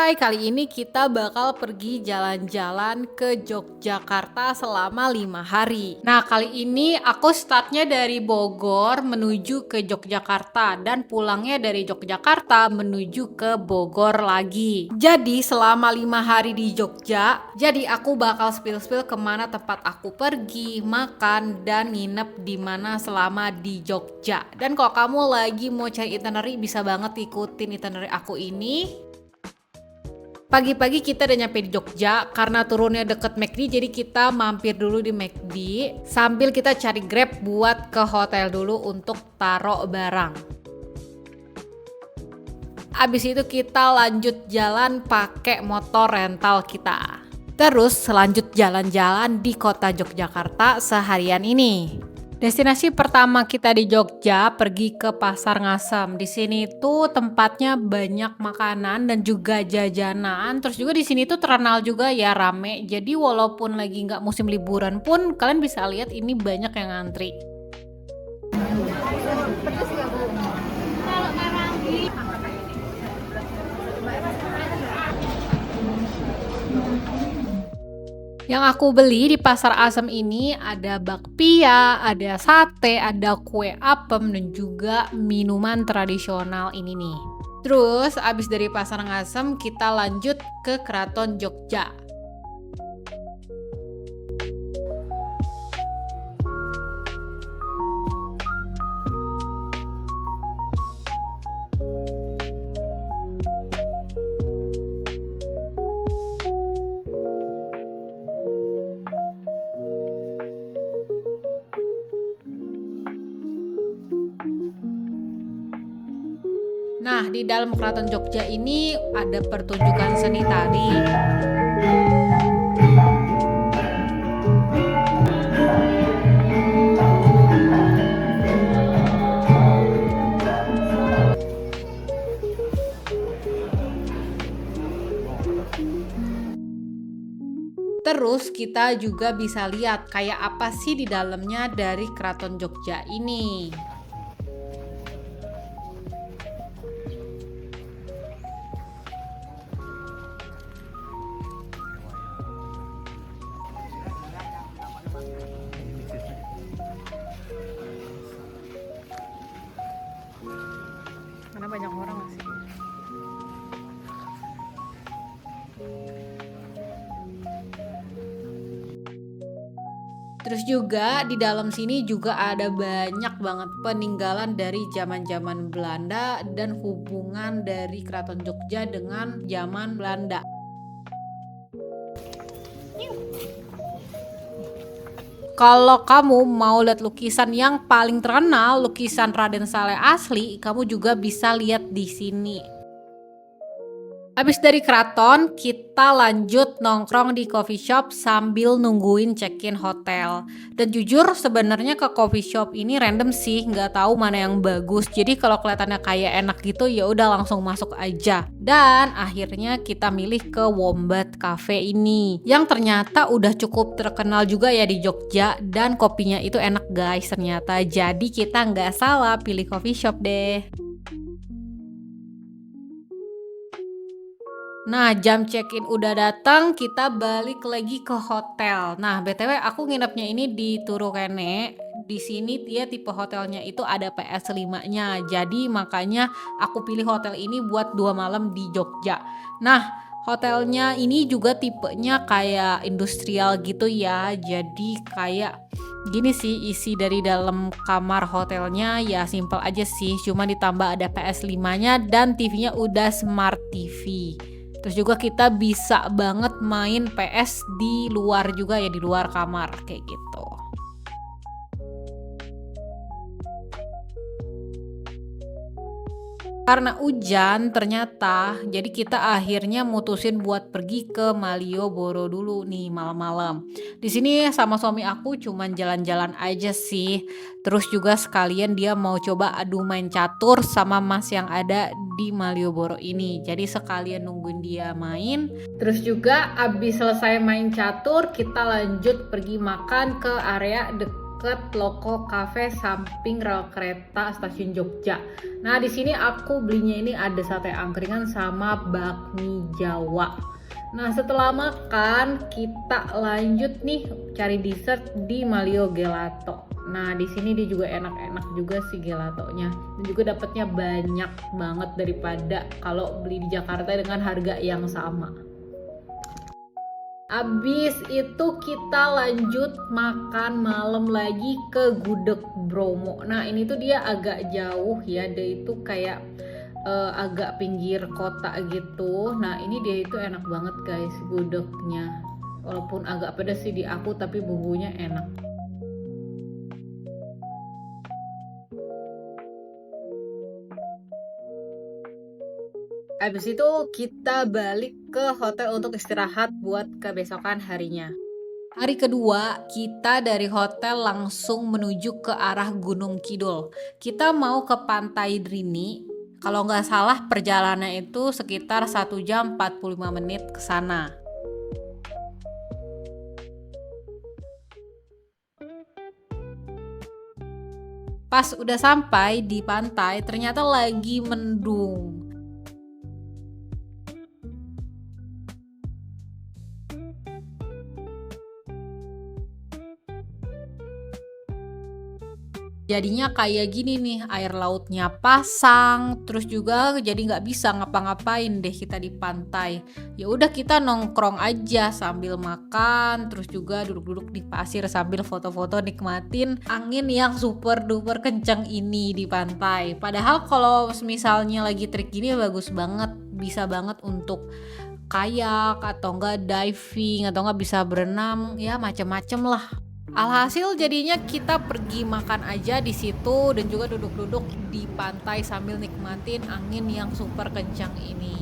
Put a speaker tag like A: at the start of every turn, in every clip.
A: Hai, kali ini kita bakal pergi jalan-jalan ke Yogyakarta selama 5 hari. Nah, kali ini aku startnya dari Bogor menuju ke Yogyakarta dan pulangnya dari Yogyakarta menuju ke Bogor lagi. Jadi selama 5 hari di Jogja, jadi aku bakal spill-spill kemana tempat aku pergi, makan, dan nginep di mana selama di Jogja. Dan kalau kamu lagi mau cari itinerary, bisa banget ikutin itinerary aku ini. Pagi-pagi kita udah nyampe di Jogja, karena turunnya deket McD jadi kita mampir dulu di McD sambil kita cari Grab buat ke hotel dulu untuk taruh barang. Abis itu kita lanjut jalan pakai motor rental kita. Terus lanjut jalan-jalan di kota Yogyakarta seharian ini. Destinasi pertama kita di Jogja pergi ke Pasar Ngasem. Di sini tuh tempatnya banyak makanan dan juga jajanan. Terus juga di sini tuh terkenal juga ya rame. Jadi walaupun lagi nggak musim liburan pun kalian bisa lihat ini banyak yang ngantri. Yang aku beli di Pasar Asem ini ada bakpia, ada sate, ada kue apem, dan juga minuman tradisional ini nih. Terus abis dari Pasar Ngasem kita lanjut ke Keraton Jogja. Nah, di dalam Keraton Jogja ini ada pertunjukan seni tari. Terus kita juga bisa lihat kayak apa sih di dalamnya dari Keraton Jogja ini. Karena banyak orang sih. Terus juga di dalam sini juga ada banyak banget peninggalan dari zaman-zaman Belanda dan hubungan dari Keraton Jogja dengan zaman Belanda. Kalau kamu mau lihat lukisan yang paling terkenal, lukisan Raden Saleh asli, kamu juga bisa lihat di sini. Habis dari keraton, kita lanjut nongkrong di coffee shop sambil nungguin check-in hotel. Dan jujur sebenarnya ke coffee shop ini random sih, nggak tahu mana yang bagus. Jadi kalau kelihatannya kayak enak gitu ya udah langsung masuk aja. Dan akhirnya kita milih ke Wombat Cafe ini, yang ternyata udah cukup terkenal juga ya di Jogja, dan kopinya itu enak guys ternyata. Jadi kita nggak salah pilih coffee shop deh. Nah, jam check-in udah datang, kita balik lagi ke hotel. Nah, BTW aku nginepnya ini di Turukene. Di sini dia tipe hotelnya itu ada PS5-nya. Jadi makanya aku pilih hotel ini buat 2 malam di Jogja. Nah, hotelnya ini juga tipenya kayak industrial gitu ya. Jadi kayak gini sih isi dari dalam kamar hotelnya ya simple aja sih. Cuma ditambah ada PS5-nya dan TV-nya udah smart TV. Terus juga kita bisa banget main PS di luar juga ya, di luar kamar kayak gitu. Karena hujan ternyata, jadi kita akhirnya mutusin buat pergi ke Malioboro dulu nih malam-malam. Di sini sama suami aku cuman jalan-jalan aja sih. Terus juga sekalian dia mau coba adu main catur sama mas yang ada di Malioboro ini. Jadi sekalian nungguin dia main. Terus juga abis selesai main catur, kita lanjut pergi makan ke area deket Loko Cafe samping rel kereta stasiun Jogja. Nah, di sini aku belinya ini ada sate angkringan sama bakmi Jawa. Nah, setelah makan kita lanjut nih cari dessert di Malio Gelato. Nah, di sini dia juga enak-enak juga sih gelatonya. Dan juga dapatnya banyak banget daripada kalau beli di Jakarta dengan harga yang sama. Abis itu kita lanjut makan malam lagi ke Gudeg Bromo. Nah, ini tuh dia agak jauh ya, dia itu kayak agak pinggir kota gitu. Nah, ini dia itu enak banget guys gudegnya. Walaupun agak pedas sih di aku, tapi bumbunya enak. Habis itu kita balik ke hotel untuk istirahat buat kebesokan harinya. Hari kedua, kita dari hotel langsung menuju ke arah Gunung Kidul. Kita mau ke Pantai Drini. Kalau nggak salah perjalanan itu sekitar 1 jam 45 menit ke sana. Pas udah sampai di pantai, ternyata lagi mendung. Jadinya kayak gini nih, air lautnya pasang, terus juga jadi nggak bisa ngapa-ngapain deh kita di pantai. Ya udah kita nongkrong aja sambil makan, terus juga duduk-duduk di pasir sambil foto-foto nikmatin angin yang super duper kencang ini di pantai. Padahal kalau misalnya lagi trik gini bagus banget, bisa banget untuk kayak atau enggak diving atau enggak bisa berenang, ya macem-macem lah. Alhasil jadinya kita pergi makan aja di situ dan juga duduk-duduk di pantai sambil nikmatin angin yang super kencang ini.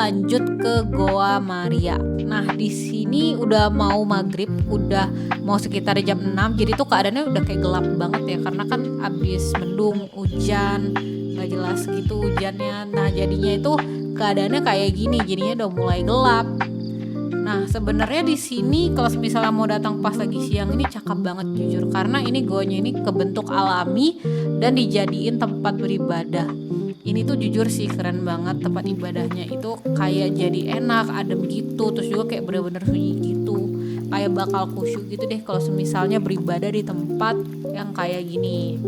A: Lanjut ke Goa Maria. Nah, di sini udah mau maghrib, udah mau sekitar jam 6. Jadi tuh keadaannya udah kayak gelap banget ya, karena kan abis mendung, hujan, nggak jelas gitu hujannya. Nah, jadinya itu keadaannya kayak gini, jadinya udah mulai gelap. Nah, sebenarnya di sini kalau misalnya mau datang pas lagi siang ini cakep banget jujur, karena ini goanya ini kebentuk alami dan dijadiin tempat beribadah. Ini tuh jujur sih keren banget, tempat ibadahnya itu kayak jadi enak, adem gitu, terus juga kayak bener-bener sunyi gitu, kayak bakal khusyuk gitu deh kalau misalnya beribadah di tempat yang kayak gini.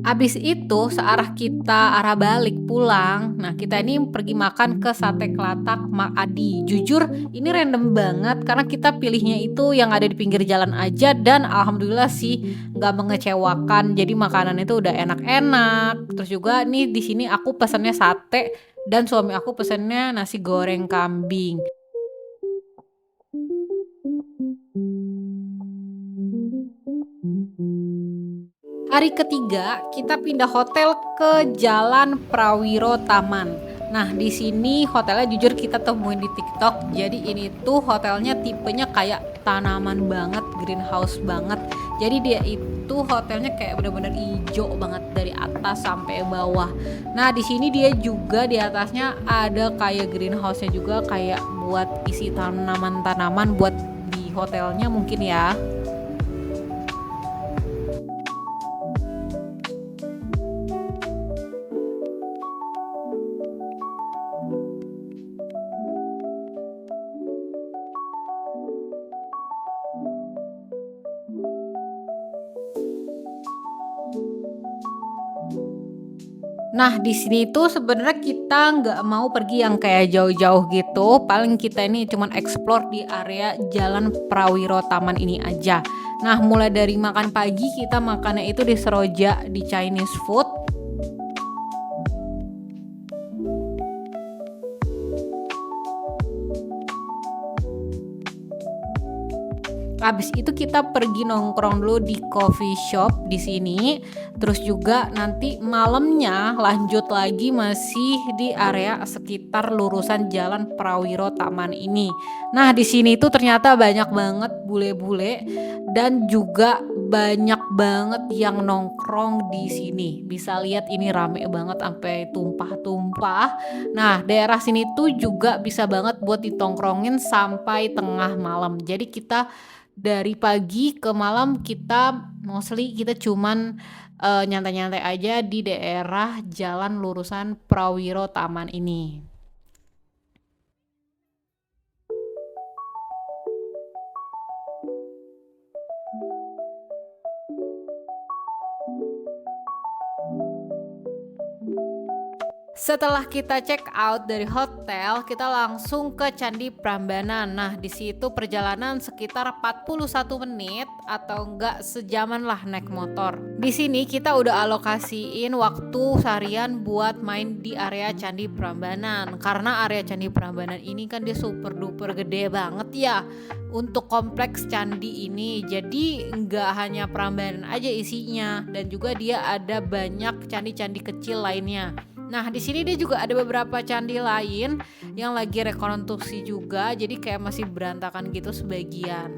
A: Abis itu searah kita arah balik pulang, nah kita ini pergi makan ke Sate Kelatak Mak Adi. Jujur ini random banget karena kita pilihnya itu yang ada di pinggir jalan aja dan alhamdulillah sih nggak mengecewakan. Jadi makanan itu udah enak-enak. Terus juga nih di sini aku pesannya sate dan suami aku pesannya nasi goreng kambing. Hari ketiga kita pindah hotel ke Jalan Prawiro Taman. Nah di sini hotelnya jujur kita temuin di TikTok. Jadi ini tuh hotelnya tipenya kayak tanaman banget, greenhouse banget. Jadi dia itu hotelnya kayak bener-bener hijau banget dari atas sampai bawah. Nah di sini dia juga di atasnya ada kayak greenhouse-nya juga kayak buat isi tanaman-tanaman buat di hotelnya mungkin ya. Nah, di sini tuh sebenarnya kita nggak mau pergi yang kayak jauh-jauh gitu. Paling kita ini cuman explore di area Jalan Prawiro Taman ini aja. Nah, mulai dari makan pagi kita makannya itu di Seroja di Chinese food. Habis itu kita pergi nongkrong dulu di coffee shop di sini. Terus juga nanti malamnya lanjut lagi masih di area sekitar lurusan Jalan Prawiro Taman ini. Nah, di sini tuh ternyata banyak banget bule-bule dan juga banyak banget yang nongkrong di sini. Bisa lihat ini rame banget sampai tumpah-tumpah. Nah, daerah sini tuh juga bisa banget buat ditongkrongin sampai tengah malam. Jadi kita dari pagi ke malam kita mostly kita cuman nyantai-nyantai aja di daerah jalan lurusan Prawiro Taman ini. Setelah kita check out dari hotel, kita langsung ke Candi Prambanan. Nah, di situ perjalanan sekitar 41 menit atau enggak sejaman lah naik motor. Di sini kita udah alokasiin waktu seharian buat main di area Candi Prambanan. Karena area Candi Prambanan ini kan dia super duper gede banget ya untuk kompleks candi ini. Jadi enggak hanya Prambanan aja isinya dan juga dia ada banyak candi-candi kecil lainnya. Nah, di sini dia juga ada beberapa candi lain yang lagi rekonstruksi juga, jadi kayak masih berantakan gitu sebagian.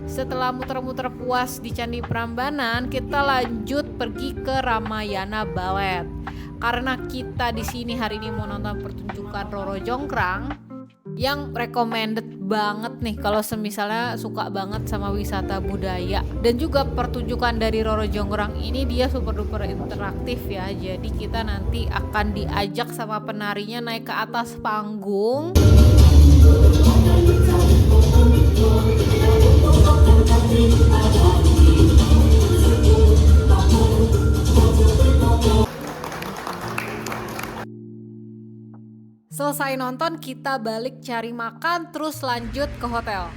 A: Setelah muter-muter puas di Candi Prambanan, kita lanjut pergi ke Ramayana Ballet. Karena kita di sini hari ini mau nonton pertunjukan Roro Jonggrang yang recommended banget nih kalau semisalnya suka banget sama wisata budaya. Dan juga pertunjukan dari Roro Jonggrang ini dia super duper interaktif ya. Jadi kita nanti akan diajak sama penarinya naik ke atas panggung. Selesai nonton kita balik cari makan terus lanjut ke hotel.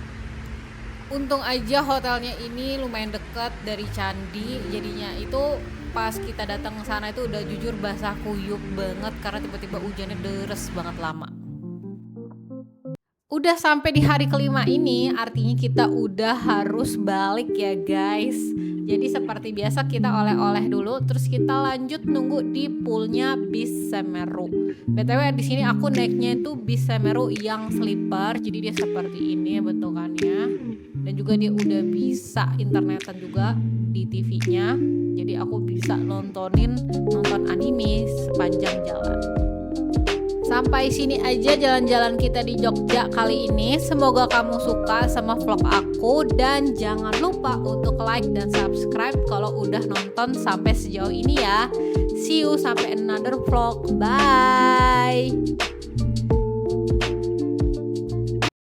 A: Untung aja hotelnya ini lumayan dekat dari candi, jadinya itu pas kita datang ke sana itu udah jujur basah kuyup banget karena tiba-tiba hujannya deres banget lama. Udah sampai di hari kelima ini, artinya kita udah harus balik ya guys. Jadi seperti biasa kita oleh-oleh dulu, terus kita lanjut nunggu di poolnya bis Semeru. BTW di sini aku naiknya itu bis Semeru yang sleeper, jadi dia seperti ini bentukannya. Dan juga dia udah bisa internetan juga di TV-nya. Jadi aku bisa nonton anime sepanjang jalan. Sampai sini aja jalan-jalan kita di Jogja kali ini. Semoga kamu suka sama vlog aku dan jangan lupa untuk like dan subscribe kalau udah nonton sampai sejauh ini ya. See you sampai another vlog. Bye.